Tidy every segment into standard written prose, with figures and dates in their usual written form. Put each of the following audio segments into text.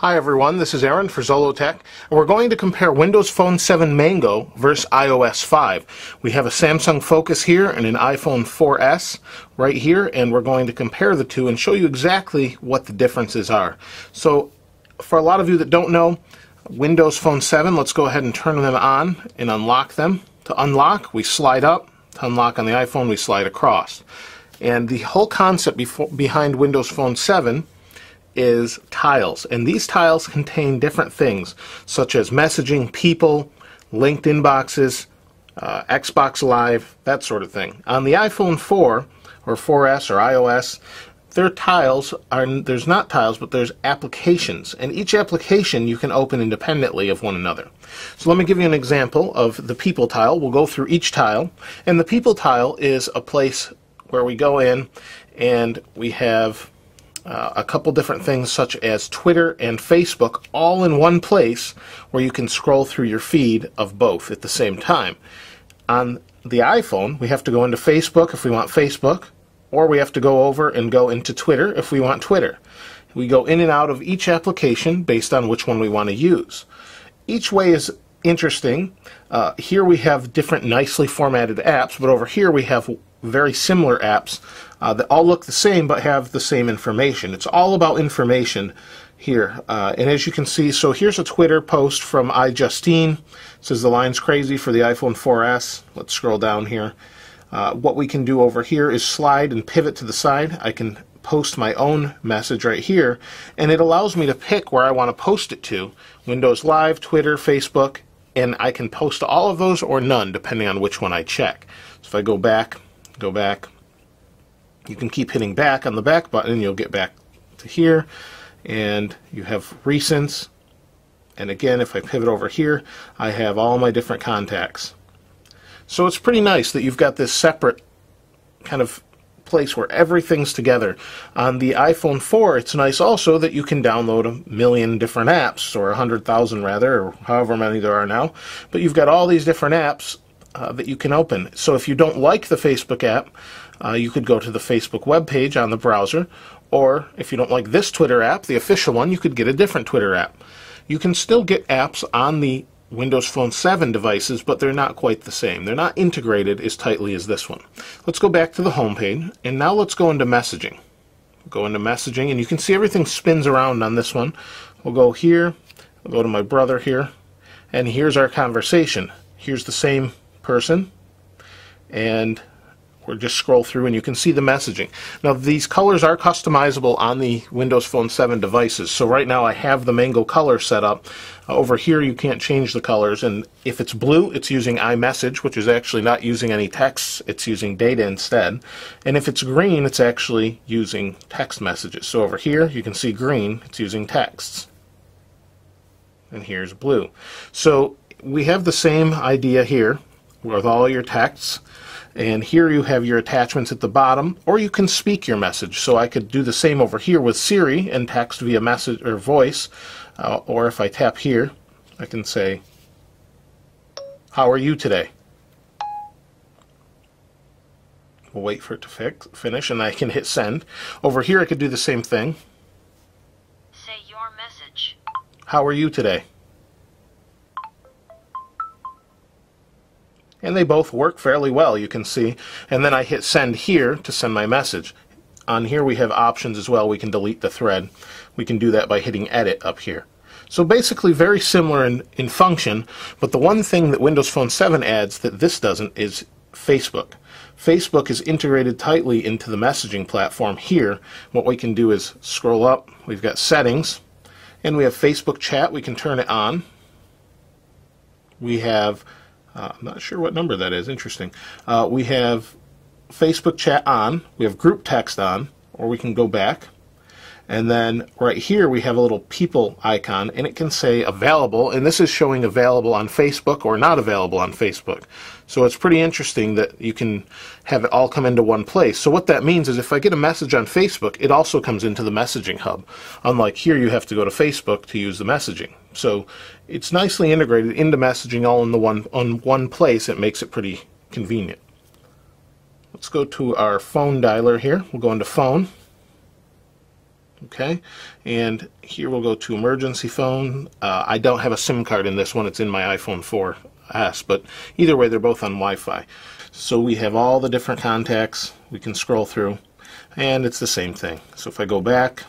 Hi everyone, this is Aaron for Zollotech, and we're going to compare Windows Phone 7 Mango versus iOS 5. We have a Samsung Focus here and an iPhone 4S right here, and we're going to compare the two and show you exactly what the differences are. So, for a lot of you that don't know, Windows Phone 7, let's go ahead and turn them on and unlock them. To unlock, we slide up. To unlock on the iPhone, we slide across. And the whole concept behind Windows Phone 7 is tiles, and these tiles contain different things such as messaging, people, linked inboxes, Xbox Live, that sort of thing. On the iPhone 4 or 4S or iOS, there's not tiles, but there's applications, and each application you can open independently of one another. So let me give you an example of the people tile. We'll go through each tile, and the people tile is a place where we go in and we have a couple different things such as Twitter and Facebook all in one place where you can scroll through your feed of both at the same time. On the iPhone, we have to go into Facebook if we want Facebook, or we have to go over and go into Twitter if we want Twitter. We go in and out of each application based on which one we want to use. Each way is interesting. Here we have different nicely formatted apps, but over here we have very similar apps that all look the same but have the same information. It's all about information here. And as you can see, so here's a Twitter post from iJustine. It says the line's crazy for the iPhone 4S. Let's scroll down here. What we can do over here is slide and pivot to the side. I can post my own message right here, and it allows me to pick where I want to post it to. Windows Live, Twitter, Facebook, and I can post to all of those or none depending on which one I check. So if I go back, you can keep hitting back on the back button and you'll get back to here, and you have recents, and again if I pivot over here I have all my different contacts. So it's pretty nice that you've got this separate kind of place where everything's together. On the iPhone 4 it's nice also that you can download 1,000,000 different apps, or 100,000 rather, or however many there are now, but you've got all these different apps that you can open. So if you don't like the Facebook app, you could go to the Facebook web page on the browser, or if you don't like this Twitter app, the official one, you could get a different Twitter app. You can still get apps on the Windows Phone 7 devices, but they're not quite the same. They're not integrated as tightly as this one. Let's go back to the home page, and now let's go into messaging. Go into messaging, and you can see everything spins around on this one. We'll go here, we'll go to my brother here, and here's our conversation. Here's the same person, and we'll just scroll through and you can see the messaging. Now these colors are customizable on the Windows Phone 7 devices. So right now I have the Mango color set up. Over here you can't change the colors, and if it's blue it's using iMessage, which is actually not using any text, it's using data instead. And if it's green it's actually using text messages. So over here you can see green, it's using texts. And here's blue. So we have the same idea here with all your texts. And here you have your attachments at the bottom, or you can speak your message. So I could do the same over here with Siri and text via message or voice, or if I tap here, I can say, "How are you today?" We'll wait for it to finish, and I can hit send. Over here I could do the same thing. Say your message. "How are you today?" And they both work fairly well, you can see. And then I hit send here to send my message. On here we have options as well. We can delete the thread. We can do that by hitting edit up here. So basically very similar in function, but the one thing that Windows Phone 7 adds that this doesn't is Facebook. Facebook is integrated tightly into the messaging platform here. What we can do is scroll up. We've got settings, and we have Facebook chat. We can turn it on. We have I'm not sure what number that is. Interesting. We have Facebook chat on. We have group text on, or we can go back. And then right here we have a little people icon, and it can say available, and this is showing available on Facebook or not available on Facebook. So it's pretty interesting that you can have it all come into one place. So what that means is if I get a message on Facebook, it also comes into the messaging hub. Unlike here, you have to go to Facebook to use the messaging. So it's nicely integrated into messaging all in one place. It makes it pretty convenient. Let's go to our phone dialer here. We'll go into phone. Okay, and here we'll go to emergency phone. I don't have a SIM card in this one, it's in my iPhone 4S, but either way they're both on Wi-Fi. So we have all the different contacts we can scroll through, and it's the same thing. So if I go back,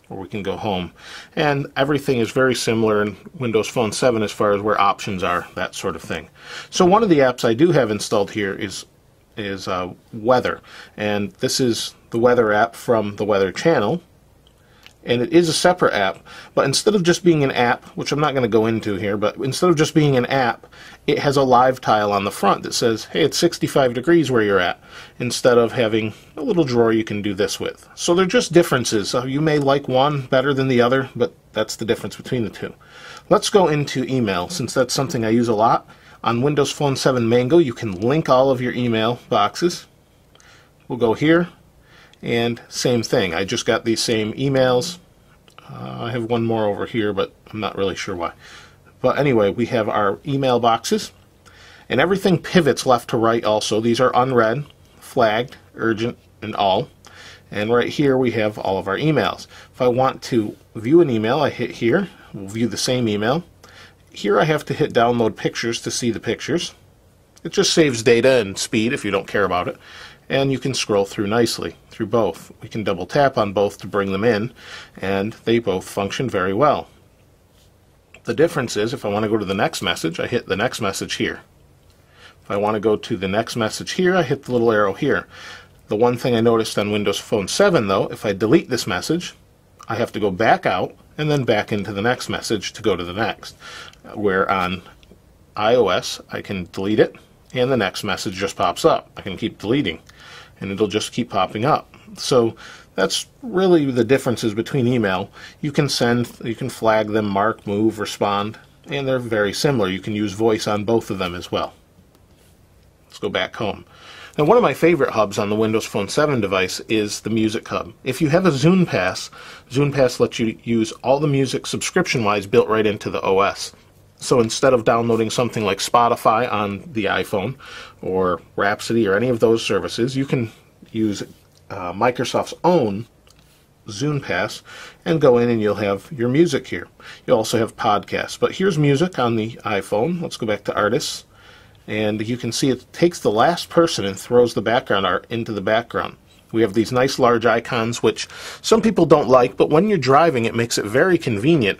or we can go home, and everything is very similar in Windows Phone 7 as far as where options are, that sort of thing. So one of the apps I do have installed here is weather, and this is the weather app from the Weather Channel, and it is a separate app, but instead of just being an app, which I'm not going to go into here, but instead of just being an app, it has a live tile on the front that says, hey, it's 65 degrees where you're at, instead of having a little drawer you can do this with. So they're just differences. So you may like one better than the other, but that's the difference between the two. Let's go into email, since that's something I use a lot. On Windows Phone 7 Mango, you can link all of your email boxes. We'll go here, and same thing. I just got these same emails. I have one more over here, but I'm not really sure why. But anyway, we have our email boxes, and everything pivots left to right also. These are unread, flagged, urgent, and all. And right here we have all of our emails. If I want to view an email, I hit here. We'll view the same email. Here I have to hit download pictures to see the pictures. It just saves data and speed if you don't care about it. And you can scroll through nicely through both. We can double tap on both to bring them in, and they both function very well. The difference is if I want to go to the next message, I hit the next message here. If I want to go to the next message here, I hit the little arrow here. The one thing I noticed on Windows Phone 7 though, if I delete this message, I have to go back out and then back into the next message to go to the next. Where on iOS, I can delete it and the next message just pops up. I can keep deleting and it'll just keep popping up. So that's really the differences between email. You can send, you can flag them, mark, move, respond, and they're very similar. You can use voice on both of them as well. Let's go back home. Now, one of my favorite hubs on the Windows Phone 7 device is the Music Hub. If you have a Zune Pass lets you use all the music subscription-wise built right into the OS. So instead of downloading something like Spotify on the iPhone or Rhapsody or any of those services, you can use Microsoft's own Zune Pass and go in and you'll have your music here. You'll also have podcasts. But here's music on the iPhone. Let's go back to Artists. And you can see it takes the last person and throws the background art into the background. We have these nice large icons, which some people don't like, but when you're driving, it makes it very convenient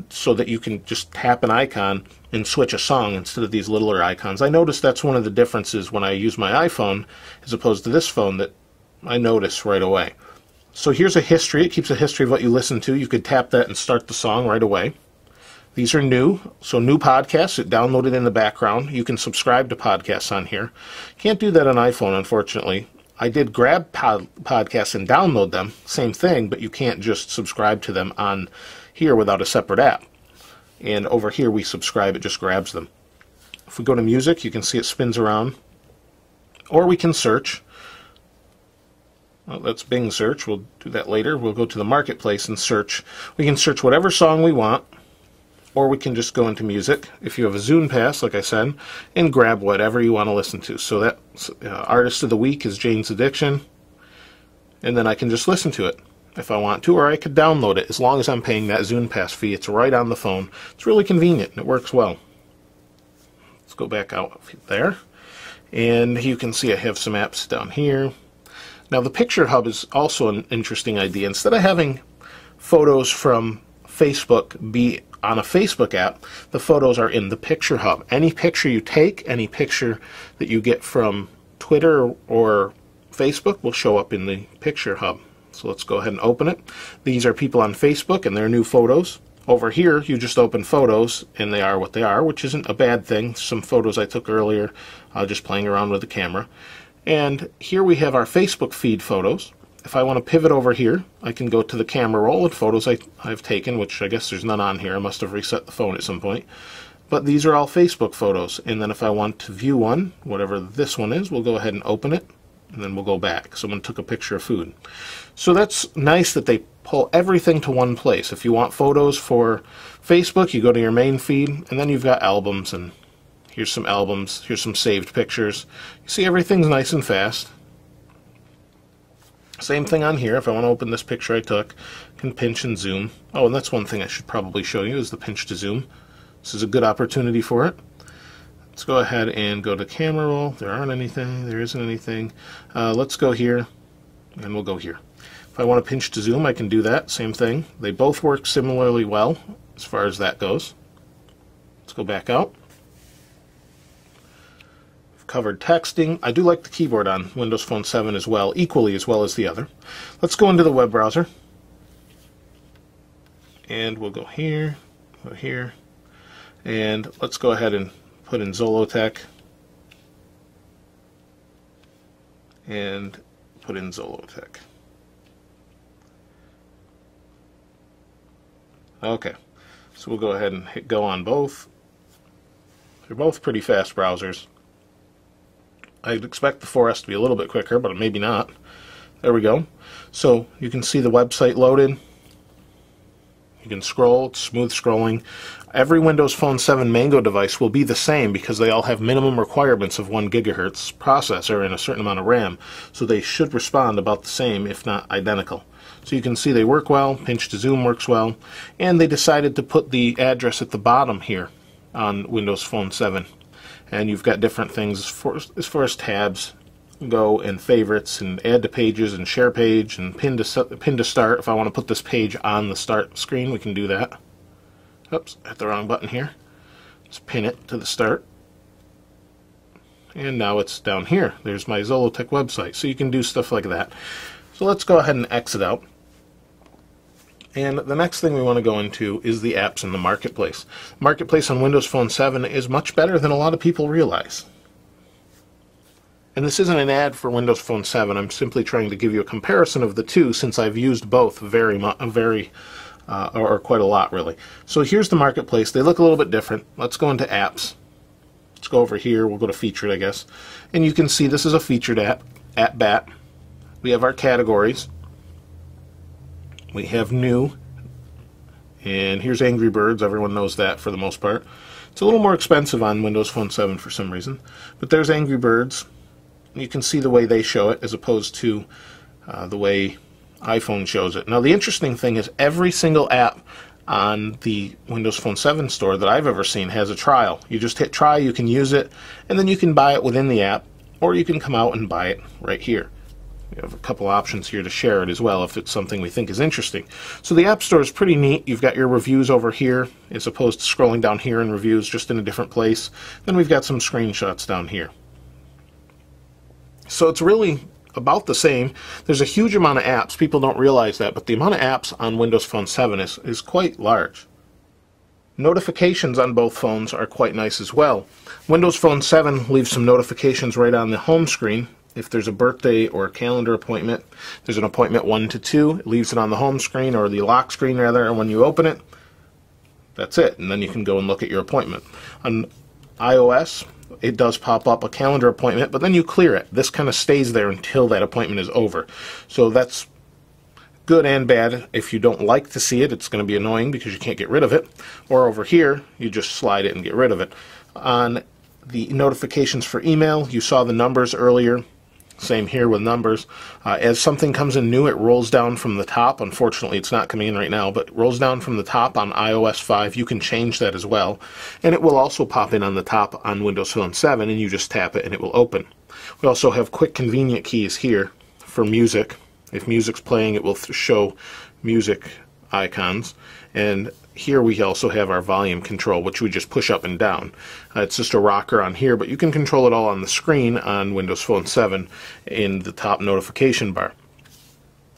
so that you can just tap an icon and switch a song instead of these littler icons. I noticed that's one of the differences when I use my iPhone as opposed to this phone that I notice right away. So here's a history. It keeps a history of what you listen to. You could tap that and start the song right away. These are new, so new podcasts, it downloaded in the background. You can subscribe to podcasts on here. Can't do that on iPhone, unfortunately. I did grab podcasts and download them, same thing, but you can't just subscribe to them on here without a separate app. And over here we subscribe, it just grabs them. If we go to music, you can see it spins around. Or we can search. Well, let's Bing search, we'll do that later. We'll go to the marketplace and search. We can search whatever song we want. Or we can just go into music, if you have a Zune Pass, like I said, and grab whatever you want to listen to. So that Artist of the Week is Jane's Addiction, and then I can just listen to it if I want to, or I could download it as long as I'm paying that Zune Pass fee. It's right on the phone. It's really convenient, and it works well. Let's go back out there, and you can see I have some apps down here. Now the Picture Hub is also an interesting idea. Instead of having photos from Facebook be on a Facebook app, the photos are in the Picture Hub. Any picture you take, any picture that you get from Twitter or Facebook will show up in the Picture Hub. So let's go ahead and open it. These are people on Facebook and their new photos. Over here, you just open photos and they are what they are, which isn't a bad thing. Some photos I took earlier, just playing around with the camera. And here we have our Facebook feed photos. If I want to pivot over here, I can go to the camera roll and photos I've taken, which I guess there's none on here. I must have reset the phone at some point. But these are all Facebook photos. And then if I want to view one, whatever this one is, we'll go ahead and open it. And then we'll go back. Someone took a picture of food. So that's nice that they pull everything to one place. If you want photos for Facebook, you go to your main feed, and then you've got albums. And here's some albums. Here's some saved pictures. You see everything's nice and fast. Same thing on here. If I want to open this picture I took, I can pinch and zoom. Oh, and that's one thing I should probably show you is the pinch to zoom. This is a good opportunity for it. Let's go ahead and go to camera roll. There isn't anything. Let's go here, and we'll go here. If I want to pinch to zoom, I can do that. Same thing. They both work similarly well as far as that goes. Let's go back out. I've covered texting. I do like the keyboard on Windows Phone 7 as well, equally as well as the other. Let's go into the web browser. And we'll go here, and let's go ahead and put in zollotech. And put in zollotech. Okay, so we'll go ahead and hit go on both. They're both pretty fast browsers. I'd expect the 4S to be a little bit quicker, but maybe not. There we go. So you can see the website loaded. You can scroll, it's smooth scrolling. Every Windows Phone 7 Mango device will be the same because they all have minimum requirements of 1 gigahertz processor and a certain amount of RAM. So they should respond about the same, if not identical. So you can see they work well, pinch to zoom works well, and they decided to put the address at the bottom here on Windows Phone 7. And you've got different things as far as tabs go, and favorites, and add to pages, and share page, and pin to start. If I want to put this page on the start screen, we can do that. Oops, hit the wrong button here. Let's pin it to the start. And now it's down here. There's my Zollotech website. So you can do stuff like that. So let's go ahead and exit out. And the next thing we want to go into is the apps in the marketplace. Marketplace on Windows Phone 7 is much better than a lot of people realize. And this isn't an ad for Windows Phone 7. I'm simply trying to give you a comparison of the two since I've used both quite a lot, really. So here's the marketplace. They look a little bit different. Let's go into apps. Let's go over here. We'll go to featured, I guess. And you can see this is a featured app, AppBat. We have our categories. We have new, and here's Angry Birds. Everyone knows that for the most part. It's a little more expensive on Windows Phone 7 for some reason, but there's Angry Birds. You can see the way they show it as opposed to the way iPhone shows it. Now the interesting thing is every single app on the Windows Phone 7 store that I've ever seen has a trial. You just hit try, you can use it, and then you can buy it within the app, or you can come out and buy it right here. We have a couple options here to share it as well if it's something we think is interesting. So the App Store is pretty neat. You've got your reviews over here as opposed to scrolling down here in reviews, just in a different place. Then we've got some screenshots down here. So it's really about the same. There's a huge amount of apps. People don't realize that, but the amount of apps on Windows Phone 7 is quite large. Notifications on both phones are quite nice as well. Windows Phone 7 leaves some notifications right on the home screen. If there's a birthday or a calendar appointment, there's an appointment 1 to 2, it leaves it on the home screen, or the lock screen rather, and when you open it, that's it, and then you can go and look at your appointment. On iOS, it does pop up a calendar appointment, but then you clear it. This kind of stays there until that appointment is over. So that's good and bad. If you don't like to see it, it's going to be annoying because you can't get rid of it. Or over here, you just slide it and get rid of it. On the notifications for email, you saw the numbers earlier. Same here with numbers. As something comes in new, it rolls down from the top. Unfortunately, it's not coming in right now, but it rolls down from the top on iOS5. You can change that as well. And it will also pop in on the top on Windows Phone 7, and you just tap it and it will open. We also have quick convenient keys here for music. If music's playing, it will show music icons. And here we also have our volume control, which we just push up and down. It's just a rocker on here, but you can control it all on the screen on Windows Phone 7 in the top notification bar.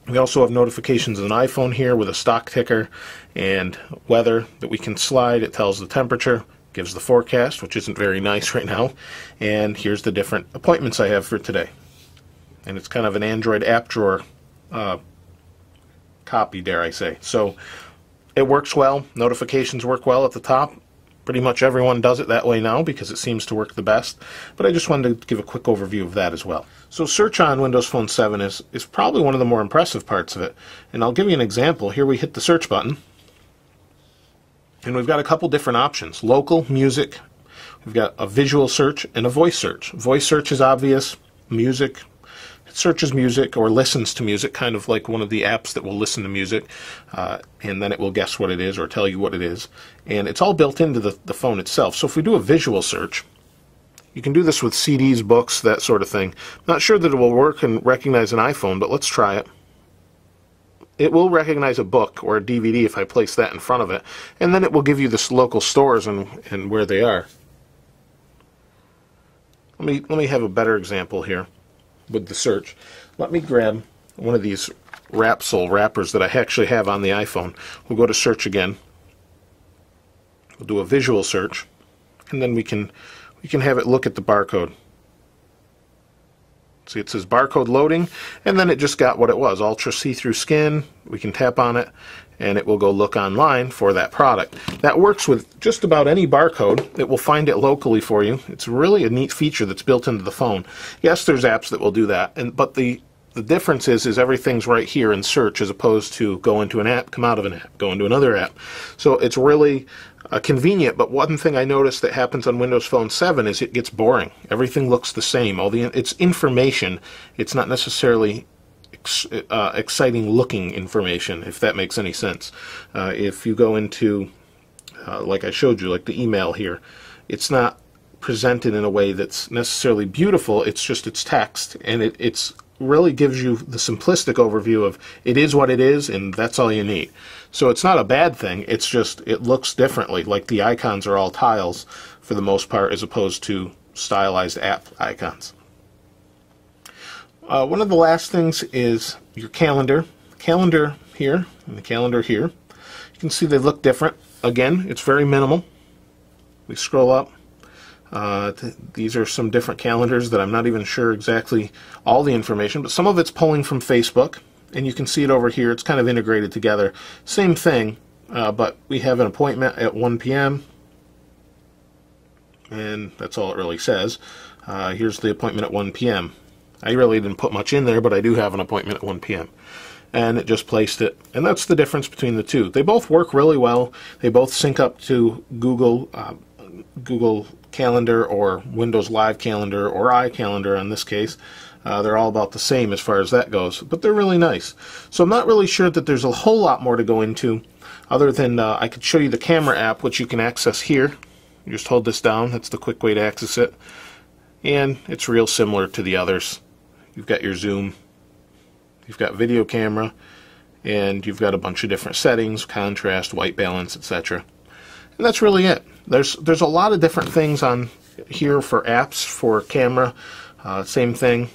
We also have notifications on iPhone here with a stock ticker and weather that we can slide. It tells the temperature, gives the forecast, which isn't very nice right now, and here's the different appointments I have for today. And it's kind of an Android app drawer copy, dare I say. So it works well. Notifications work well at the top. Pretty much everyone does it that way now because it seems to work the best. But I just wanted to give a quick overview of that as well. So search on Windows Phone 7 is probably one of the more impressive parts of it. And I'll give you an example. Here we hit the search button. And we've got a couple different options. Local, music. We've got a visual search and a voice search. Voice search is obvious. Music It searches music or listens to music, kind of like one of the apps that will listen to music, and then it will guess what it is or tell you what it is. And it's all built into the phone itself. So if we do a visual search, you can do this with CDs, books, that sort of thing. I'm not sure that it will work and recognize an iPhone, but let's try it. It will recognize a book or a DVD if I place that in front of it, and then it will give you the local stores and where they are. Let me have a better example here with the search. Let me grab one of these Rapsol wrappers that I actually have on the iPhone. We'll go to search again. We'll do a visual search, and then we can have it look at the barcode. See, it says barcode loading, and then it just got what it was, ultra see-through skin. We can tap on it, and it will go look online for that product. That works with just about any barcode. It will find it locally for you. It's really a neat feature that's built into the phone. Yes, there's apps that will do that, but the difference is everything's right here in search, as opposed to go into an app, come out of an app, go into another app. So it's really convenient, but one thing I noticed that happens on Windows Phone 7 is it gets boring. Everything looks the same. It's information. It's not necessarily exciting looking information, if that makes any sense. If you go into, like I showed you, like the email here, it's not presented in a way that's necessarily beautiful. It's just it's text, and it's really gives you the simplistic overview of it is what it is, and that's all you need. So it's not a bad thing, it's just it looks differently, like the icons are all tiles for the most part, as opposed to stylized app icons. One of the last things is your calendar. Calendar here and the calendar here. You can see they look different. Again, it's very minimal. We scroll up. These are some different calendars that I'm not even sure exactly all the information, but some of it's pulling from Facebook, and you can see it over here. It's kind of integrated together. Same thing, but we have an appointment at 1 p.m. and that's all it really says. Here's the appointment at 1 p.m. I really didn't put much in there, but I do have an appointment at 1 p.m. and it just placed it, and that's the difference between the two. They both work really well. They both sync up to Google Calendar or Windows Live Calendar or iCalendar in this case. They're all about the same as far as that goes, but they're really nice. So I'm not really sure that there's a whole lot more to go into, other than I could show you the camera app, which you can access here. You just hold this down. That's the quick way to access it, and it's real similar to the others. You've got your zoom, you've got video camera, and you've got a bunch of different settings, contrast, white balance, etc. And that's really it. There's a lot of different things on here for apps, for camera. Same thing.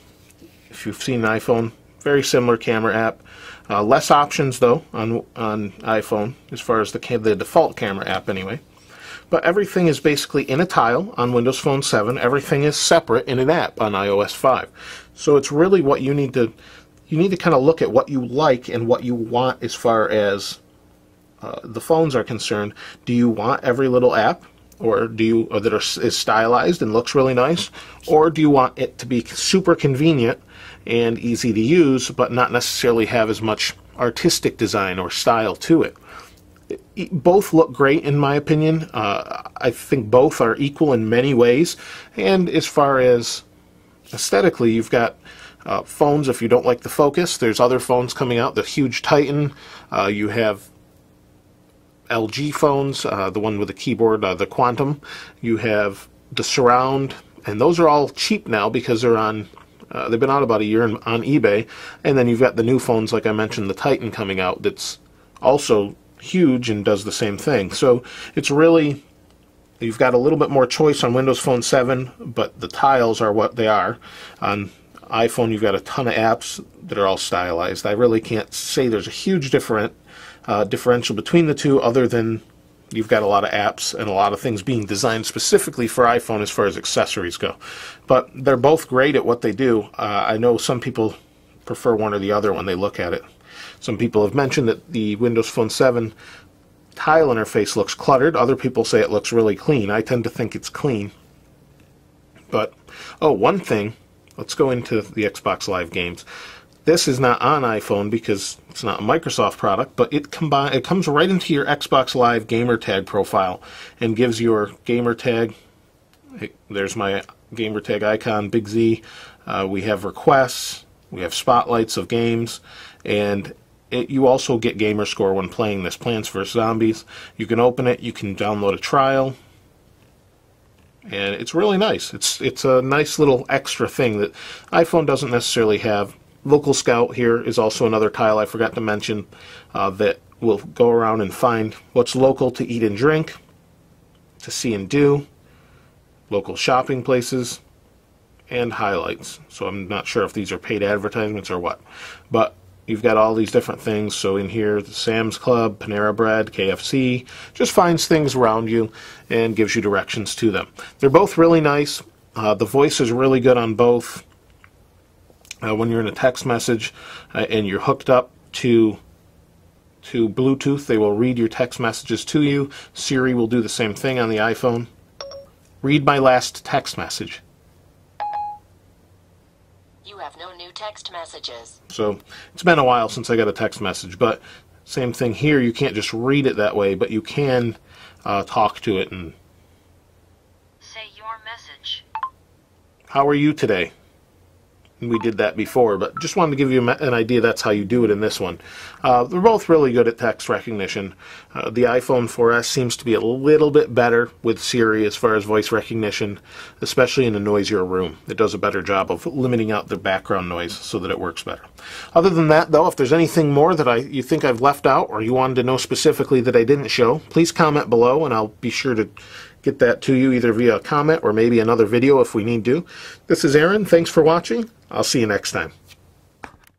If you've seen an iPhone, very similar camera app. Less options though on iPhone as far as the default camera app anyway. But everything is basically in a tile on Windows Phone 7. Everything is separate in an app on iOS5. So it's really what you need to kind of look at what you like and what you want as far as the phones are concerned. Do you want every little app, or is stylized and looks really nice, or do you want it to be super convenient and easy to use, but not necessarily have as much artistic design or style to it? Both look great in my opinion. I think both are equal in many ways, and as far as aesthetically, you've got phones. If you don't like the focus, there's other phones coming out. The huge Titan. You have LG phones, the one with the keyboard, the Quantum. You have the Surround, and those are all cheap now because they're on. They've been out about a year on eBay. And then you've got the new phones, like I mentioned, the Titan coming out. That's also huge and does the same thing. So it's really, you've got a little bit more choice on Windows Phone 7, but the tiles are what they are. On iPhone, you've got a ton of apps that are all stylized. I really can't say there's a huge differential between the two, other than you've got a lot of apps and a lot of things being designed specifically for iPhone as far as accessories go. But they're both great at what they do. I know some people prefer one or the other when they look at it. Some people have mentioned that the Windows Phone 7 tile interface looks cluttered. Other people say it looks really clean. I tend to think it's clean. But, one thing, let's go into the Xbox Live games. This is not on iPhone because it's not a Microsoft product, but it comes right into your Xbox Live gamer tag profile and gives your gamer tag. There's my gamer tag icon, Big Z. We have requests. We have spotlights of games, and you also get gamer score when playing this Plants vs. Zombies. You can open it, you can download a trial, and it's really nice. It's a nice little extra thing that iPhone doesn't necessarily have. Local Scout here is also another tile I forgot to mention that will go around and find what's local to eat and drink, to see and do, local shopping places, and highlights. So I'm not sure if these are paid advertisements or what, but you've got all these different things. So in here, the Sam's Club, Panera Bread, KFC, just finds things around you and gives you directions to them. They're both really nice. The voice is really good on both. When you're in a text message and you're hooked up to Bluetooth, they will read your text messages to you. Siri will do the same thing on the iPhone. Read my last text message. You have no new text messages. So it's been a while since I got a text message, but same thing here. You can't just read it that way, but you can talk to it and Say your message. how are you today? We did that before, but just wanted to give you an idea that's how you do it in this one. They're both really good at text recognition. The iPhone 4S seems to be a little bit better with Siri as far as voice recognition, especially in a noisier room. It does a better job of limiting out the background noise so that it works better. Other than that, though, if there's anything more that you think I've left out or you wanted to know specifically that I didn't show, please comment below and I'll be sure to get that to you either via a comment or maybe another video if we need to. This is Aaron. Thanks for watching. I'll see you next time.